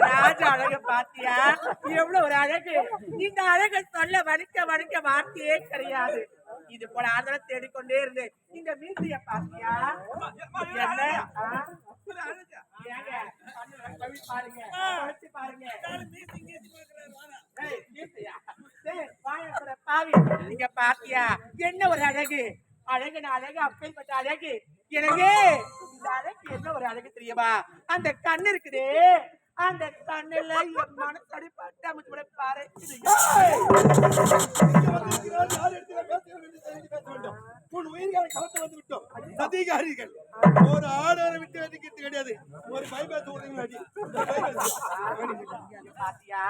ராஜா அழக பாத்தியா? எவ்வளவு ஒரு அழகு! இந்த அழகை சொல்ல வணிக்க வார்த்தையே கிடையாது. இது போல ஆதரவு தேடிக்கொண்டே இருந்து இந்த மீசைய பாத்தியா? பாருங்க பாவி, நீங்க பாத்தியா என்ன ஒரு அழகு! அழகு அழகு, அப்பேற்பட்ட அழகு. எனவே இந்த அழகு என்ன ஒரு அழகு தெரியுமா? அந்த கண்ணு இருக்குதே, அந்த கண்ணுல என் மனசடி பட்டு அமைச்சு பாரு. அதிகாரிகள் ஒரு ஆடரை விட்டு வெட்டிக்கிறது கிடையாது. ஒரு பாத்தியா?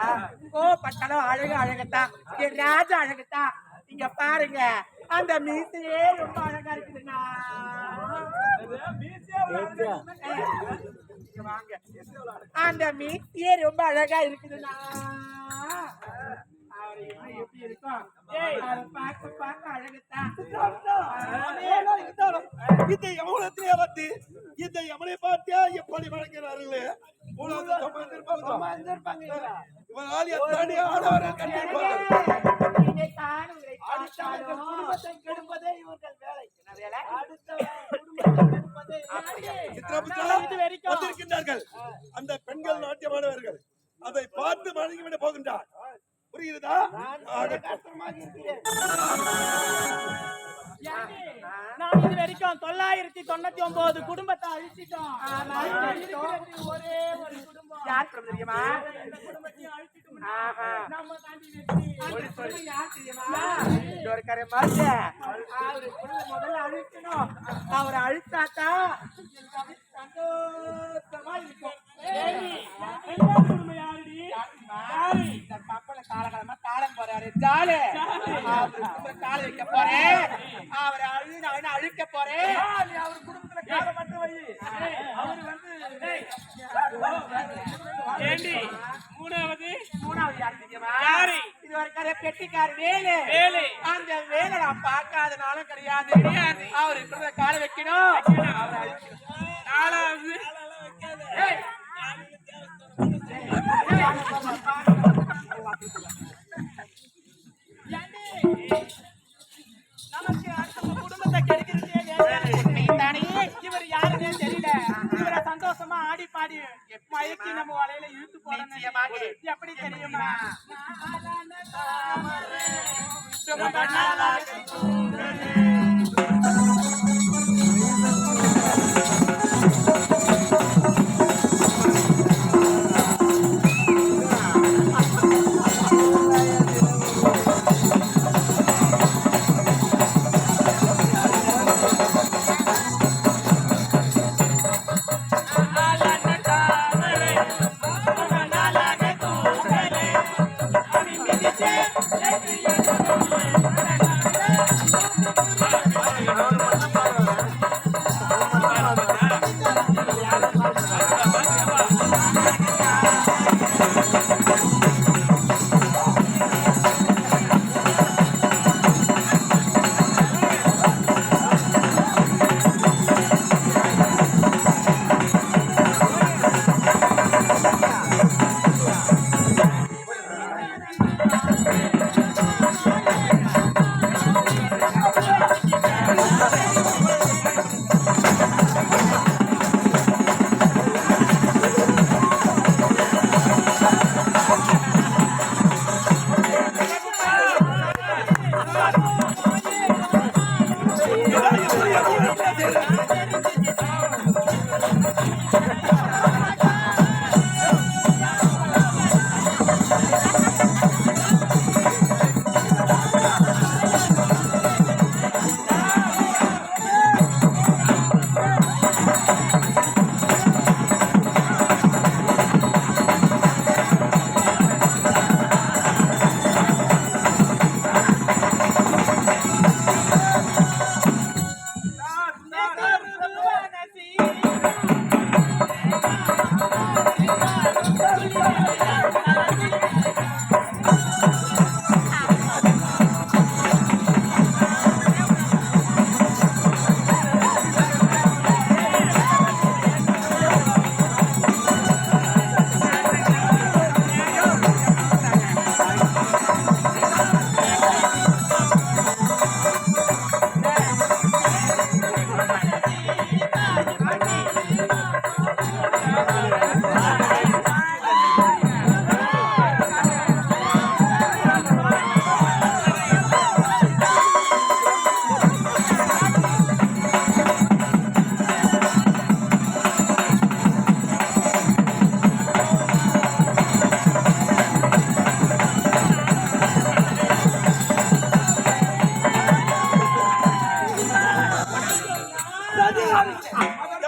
பட்டாலும் அழகு அழகத்தான், என் ராஜா அழகத்தான். இங்க பாருங்க, அந்த மீசையே ரொம்ப அழகா இருக்குதுண்ணா. அந்த மீசையே ரொம்ப அழகா இருக்குதுண்ணா. எப்படி இருக்கும்? பார்க்க அழகத்தான். இந்த யமனத்திலே வந்து இந்த யமனை பார்த்தியா எப்படி வழங்குகிறார்கள்? அந்த பெண்கள் நாட்டியமானவர்கள் அதை பார்த்து வழங்கிவிட போகின்றார். புரியுதா? நான் இது வரைக்கும் 999 குடும்பத்தை அழிச்சிட்டோம். ஒரே ஒரு குடும்பம் யார் தெரியுமா? குடும்பத்தையும் அழிச்சிட்டோம். நம்ம தாண்டி முதல்ல அழிக்கணும். அவர் அழித்தாத்தா சந்தோஷமா இருக்கும். கப்பல காலகாலமா தாளம் போறாரு. ஜாலி கால வைக்க போறேன். அவரை அழிக்க போறேன். அவர் குடும்பத்துல கால மட்டும் வை. அவரு வந்து மூணாவது யார் தெரியுமா? இது ஒரு பெட்டிக்கார வேலு. அந்த வேலை நான் பார்க்காதனாலும் கிடையாது. அவரு இருக்கிற கால வைக்கணும். அவரை அழிக்கணும். நாலாவது நமக்கு அடுத்த குடும்பத்தை கெடுக்கிறதே தானே. இவர் யாருன்னே தெரியல. இவரை சந்தோஷமா ஆடி பாடி மயக்கி நம்ம வலையில இழுத்து போறோம். எப்படி தெரியுமா?